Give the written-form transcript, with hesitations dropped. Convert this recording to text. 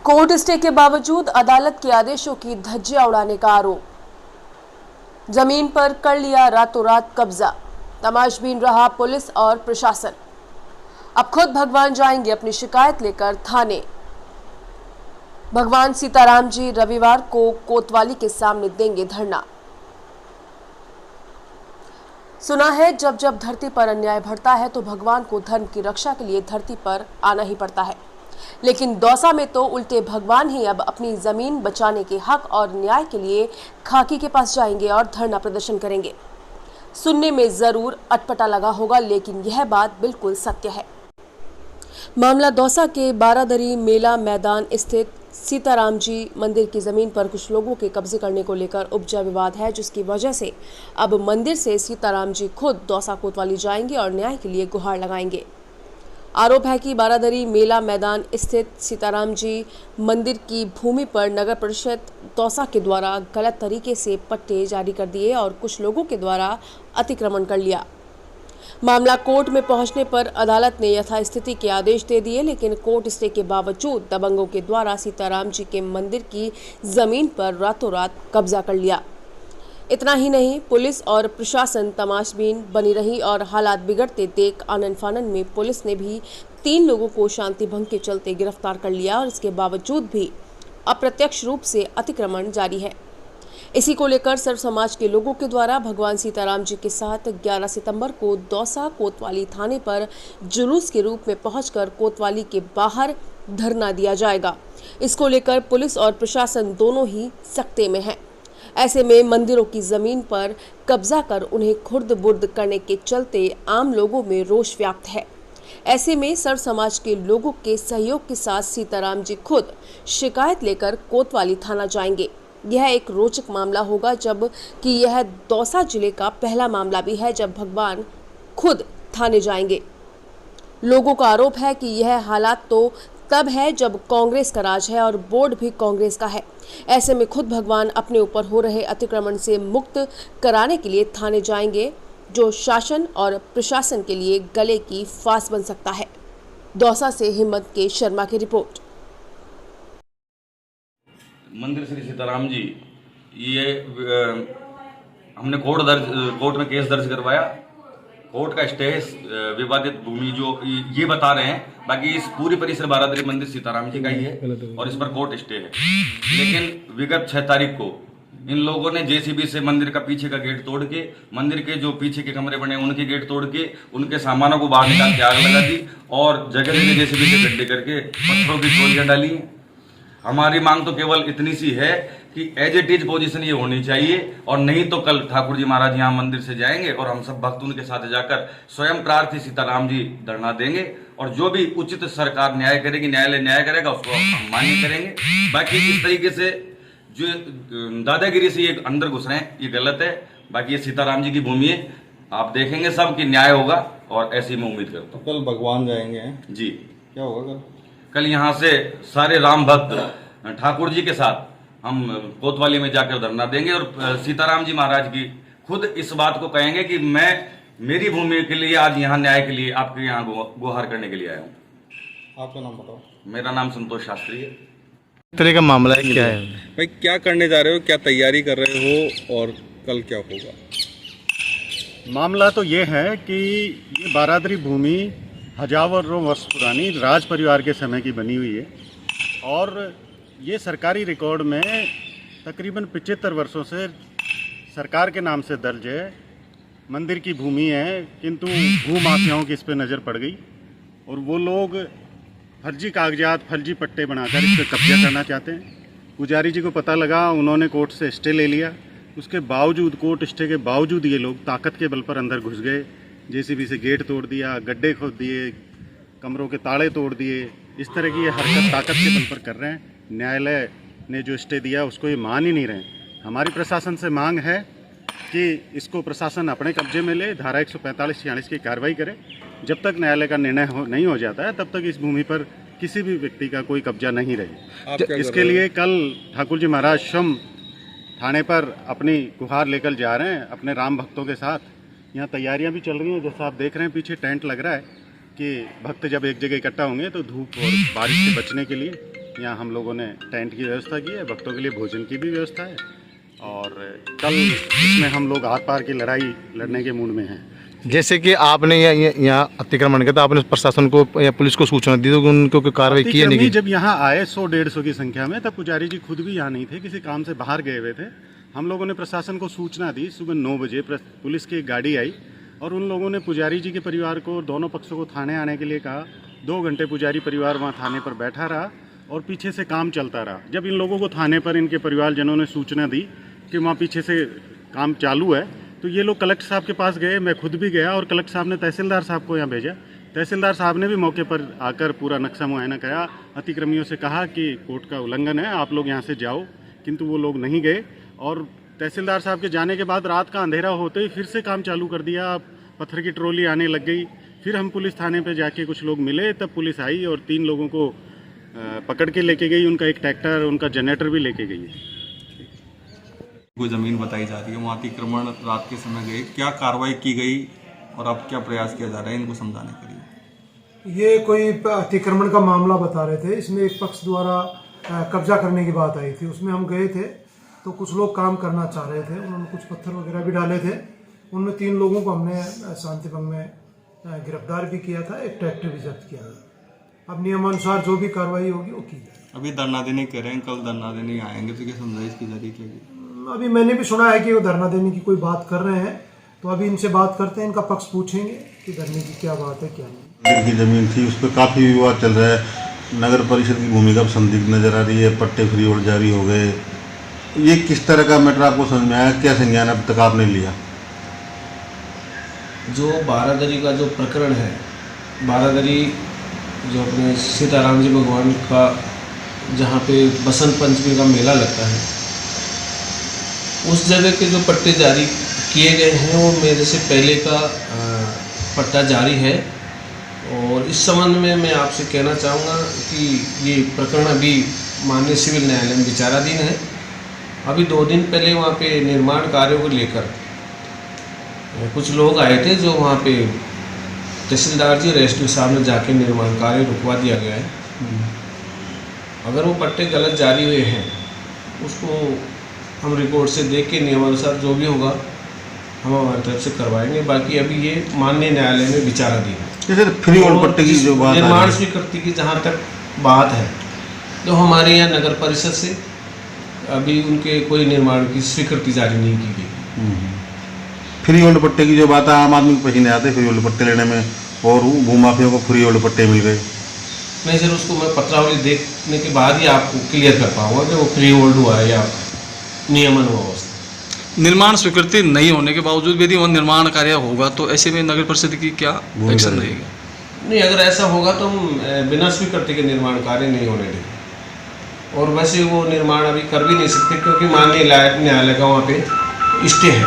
Court stay के बावजूद अदालत के आदेशों की धज्जियां उड़ाने का आरोप। जमीन पर कर लिया रातों रात कब्जा, तमाशबीन रहा पुलिस और प्रशासन। अब खुद भगवान जाएंगे अपनी शिकायत लेकर थाने। भगवान सीताराम जी रविवार को कोतवाली के सामने देंगे धरना। सुना है जब जब धरती पर अन्याय बढ़ता है तो भगवान को धर्म की रक्षा के लिए धरती पर आना ही पड़ता है, लेकिन दौसा में तो उल्टे भगवान ही अब अपनी जमीन बचाने के हक और न्याय के लिए खाकी के पास जाएंगे और धरना प्रदर्शन करेंगे। सुनने में जरूर अटपटा लगा होगा, लेकिन यह बात बिल्कुल सत्य है। मामला दौसा के बारादरी मेला मैदान स्थित सीताराम जी मंदिर की जमीन पर कुछ लोगों के कब्जे करने को लेकर उपजा विवाद है, जिसकी वजह से अब मंदिर से सीताराम जी खुद दौसा कोतवाली जाएंगे और न्याय के लिए गुहार लगाएंगे। आरोप है कि बारादरी मेला मैदान स्थित सीताराम जी मंदिर की भूमि पर नगर परिषद दौसा के द्वारा गलत तरीके से पट्टे जारी कर दिए और कुछ लोगों के द्वारा अतिक्रमण कर लिया। मामला कोर्ट में पहुंचने पर अदालत ने यथास्थिति के आदेश दे दिए, लेकिन कोर्ट स्टे के बावजूद दबंगों के द्वारा सीताराम जी के मंदिर की जमीन पर रातों रात कब्जा कर लिया। इतना ही नहीं, पुलिस और प्रशासन तमाशबीन बनी रही और हालात बिगड़ते देख आनन फानन में पुलिस ने भी 3 लोगों को शांति भंग के चलते गिरफ्तार कर लिया और इसके बावजूद भी अप्रत्यक्ष रूप से अतिक्रमण जारी है। इसी को लेकर सर्व समाज के लोगों के द्वारा भगवान सीताराम जी के साथ 11 सितंबर को दौसा कोतवाली थाने पर जुलूस के रूप में पहुंचकर कोतवाली के बाहर धरना दिया जाएगा। इसको लेकर पुलिस और प्रशासन दोनों ही सख्ते में है। ऐसे में मंदिरों की जमीन पर कब्जा कर उन्हें खुर्द बुर्द करने के चलते आम लोगों में रोष व्याप्त है। ऐसे में सर्व समाज के लोगों के सहयोग के साथ सीताराम जी खुद शिकायत लेकर कोतवाली थाना जाएंगे। यह एक रोचक मामला होगा, जब कि यह दौसा जिले का पहला मामला भी है जब भगवान खुद थाने जाएंगे। लोगों का आरोप है कि यह हालात तो तब है जब कांग्रेस का राज है और बोर्ड भी कांग्रेस का है। ऐसे में खुद भगवान अपने ऊपर हो रहे अतिक्रमण से मुक्त कराने के लिए थाने जाएंगे, जो शासन और प्रशासन के लिए गले की फांस बन सकता है। दौसा से हिम्मत के शर्मा की रिपोर्ट। मंदिर श्री सीताराम जी, ये हमने कोर्ट में केस दर्ज करवाया। कोर्ट का स्टे है, विवादित भूमि जो ये बता रहे हैं, बाकी इस पूरी परिसर बारादरी मंदिर सीताराम जी का ही है और इस पर कोर्ट स्टे है। लेकिन विगत 6 तारीख को इन लोगों ने जेसीबी से मंदिर का पीछे का गेट तोड़ के, मंदिर के जो पीछे के कमरे बने उनके गेट तोड़ के, उनके सामानों को बाहर निकाल के आग लगा दी और जगह जगह जेसीबी से गड्ढे करके पत्थरों की गोलियां डाली। हमारी मांग तो केवल इतनी सी है कि एज इट इज पोजीशन ये होनी चाहिए, और नहीं तो कल ठाकुर जी महाराज यहाँ मंदिर से जाएंगे और हम सब भक्त उनके साथ जाकर स्वयं प्रार्थी सीताराम जी धरना देंगे और जो भी उचित सरकार न्याय करेगी, न्यायालय न्याय करेगा, उसको हम मान्य करेंगे। बाकी इस तरीके से जो दादागिरी से ये अंदर घुस रहे हैं, ये गलत है। बाकी ये सीताराम जी की भूमि है, आप देखेंगे सब कि न्याय होगा और ऐसी मैं उम्मीद करता हूँ। कल भगवान जाएंगे जी, क्या होगा कल यहाँ से सारे राम भक्त ठाकुर जी के साथ हम कोतवाली में जाकर धरना देंगे और सीताराम जी महाराज की खुद इस बात को कहेंगे कि मैं मेरी भूमि के लिए आज यहाँ न्याय के लिए आपके यहाँ गुहार करने के लिए आया हूँ। आपका नाम बताओ। मेरा नाम संतोष शास्त्री है। इस तरह का मामला है, क्या है भाई, क्या करने जा रहे हो, क्या तैयारी कर रहे हो और कल क्या होगा? मामला तो ये है कि ये बारादरी भूमि हजारों वर्ष पुरानी राज परिवार के समय की बनी हुई है और ये सरकारी रिकॉर्ड में तकरीबन 75 वर्षों से सरकार के नाम से दर्ज है। मंदिर की भूमि है, किंतु भूमाफियाओं की इस पर नज़र पड़ गई और वो लोग फर्जी कागजात, फर्जी पट्टे बनाकर इस पर कब्जा करना चाहते हैं। पुजारी जी को पता लगा, उन्होंने कोर्ट से स्टे ले लिया। उसके बावजूद, कोर्ट स्टे के बावजूद ये लोग ताकत के बल पर अंदर घुस गए। जेसीबी से गेट तोड़ दिया, गड्ढे खोद दिए, कमरों के ताले तोड़ दिए। इस तरह की ये हरकत ताकत के बल पर कर रहे हैं। न्यायालय ने जो स्टे दिया उसको ये मान ही नहीं रहे। हमारी प्रशासन से मांग है कि इसको प्रशासन अपने कब्जे में ले, धारा 145-46 की कार्रवाई करे। जब तक न्यायालय का निर्णय नहीं हो जाता है तब तक इस भूमि पर किसी भी व्यक्ति का कोई कब्जा नहीं रहे। इसके लिए कल ठाकुर जी महाराज स्वयं थाने पर अपनी गुहार लेकर जा रहे हैं अपने राम भक्तों के साथ। यहाँ तैयारियां भी चल रही हैं, जैसा आप देख रहे हैं पीछे टेंट लग रहा है कि भक्त जब एक जगह इकट्ठा होंगे तो धूप और बारिश से बचने के लिए यहाँ हम लोगों ने टेंट की व्यवस्था की है, भक्तों के लिए भोजन की भी व्यवस्था है और कल इसमें हम लोग आर पार की लड़ाई लड़ने के मूड में हैं। जैसे कि आपने यहाँ अतिक्रमण किया तो आपने प्रशासन को या पुलिस को सूचना दी तो उनको कोई कार्रवाई की नहीं की? जब यहाँ आए 100-150 की संख्या में, तब पुजारी जी खुद भी यहाँ नहीं थे, किसी काम से बाहर गए हुए थे। हम लोगों ने प्रशासन को सूचना दी, सुबह 9 बजे पुलिस की एक गाड़ी आई और उन लोगों ने पुजारी जी के परिवार को, दोनों पक्षों को थाने आने के लिए कहा। 2 घंटे पुजारी परिवार वहाँ थाने पर बैठा रहा और पीछे से काम चलता रहा। जब इन लोगों को थाने पर इनके परिवारजनों ने सूचना दी कि वहाँ पीछे से काम चालू है, तो ये लोग कलेक्टर साहब के पास गए। मैं खुद भी गया और कलेक्टर साहब ने तहसीलदार साहब को यहाँ भेजा। तहसीलदार साहब ने भी मौके पर आकर पूरा नक्शा मुआयना किया, अतिक्रमियों से कहा कि कोर्ट का उल्लंघन है, आप लोग यहाँ से जाओ, किंतु वो लोग नहीं गए। और तहसीलदार साहब के जाने के बाद रात का अंधेरा होते ही फिर से काम चालू कर दिया। पत्थर की ट्रॉली आने लग गई। फिर हम पुलिस थाने पे जाके कुछ लोग मिले, तब पुलिस आई और 3 लोगों को पकड़ के लेके गई। उनका एक ट्रैक्टर, उनका जनरेटर भी लेके गई है। कोई ज़मीन बताई जा रही है, वहाँ अतिक्रमण रात के समय गए, क्या कार्रवाई की गई और अब क्या प्रयास किया जा रहा है इनको समझाने के लिए? ये कोई अतिक्रमण का मामला बता रहे थे। इसमें एक पक्ष द्वारा कब्जा करने की बात आई थी। उसमें हम गए थे तो कुछ लोग काम करना चाह रहे थे, उन्होंने कुछ पत्थर वगैरह भी डाले थे। उनमें 3 लोगों को हमने शांति भंग में गिरफ्तार भी किया था, एक ट्रैक्टर भी जब्त किया था। अब नियमानुसार जो भी कार्रवाई होगी वो की जाएगी। अभी धरना देने कह रहे हैं, कल धरना देने आएंगे, तो क्या समझाइश की जा रही है? अभी मैंने भी सुना है कि वो धरना देने की कोई बात कर रहे हैं, तो अभी इनसे बात करते हैं, इनका पक्ष पूछेंगे कि धरने की क्या बात है क्या नहीं। की जमीन थी, उस पर काफ़ी विवाद चल रहा है। नगर परिषद की भूमिका संदिग्ध नजर आ रही है, पट्टे फ्री होल्ड जारी हो गए। ये किस तरह का मैटर आपको समझ में आया, क्या संज्ञान अब तक आपने लिया? जो बारादरी का जो प्रकरण है, बारादरी जो अपने सीताराम जी भगवान का जहाँ पे बसंत पंचमी का मेला लगता है, उस जगह के जो पट्टे जारी किए गए हैं वो मेरे से पहले का पट्टा जारी है। और इस संबंध में मैं आपसे कहना चाहूँगा कि ये प्रकरण अभी माननीय सिविल न्यायालय में विचाराधीन है। अभी 2 दिन पहले वहाँ पे निर्माण कार्यों को लेकर कुछ लोग आए थे, जो वहाँ पे तहसीलदार जी और एसडीओ साहब ने जाके निर्माण कार्य रुकवा दिया गया है। अगर वो पट्टे गलत जारी हुए हैं, उसको हम रिपोर्ट से देख के नियमानुसार जो भी होगा हम हमारी तरफ से करवाएंगे। बाकी अभी ये माननीय न्यायालय में विचाराधीन है। जैसे फ्री होल्ड पट्टे की जो बात, निर्माण स्वीकृति की जहाँ तक बात है, तो हमारे यहाँ नगर परिषद से अभी उनके कोई निर्माण की स्वीकृति जारी नहीं की गई। फ्री होल्ड पट्टे की जो बात है, आम आदमी को पसीने आते फ्री होल्ड पट्टे लेने में, और भूमाफियों को फ्री होल्ड पट्टे मिल गए। नहीं सर, उसको मैं पत्रावली देखने के बाद ही आपको क्लियर कर पाऊंगा कि वो फ्री होल्ड हुआ है या नियमन हुआ उसका। निर्माण स्वीकृति नहीं होने के बावजूद यदि वह निर्माण कार्य होगा तो ऐसे में नगर परिषद की क्या एक्शन रहेगा? नहीं, अगर ऐसा होगा तो हम बिना स्वीकृति के निर्माण कार्य नहीं होने देंगे। और वैसे वो निर्माण अभी कर भी नहीं सकते, क्योंकि माननीय न्यायालय का वहाँ पे स्टे है।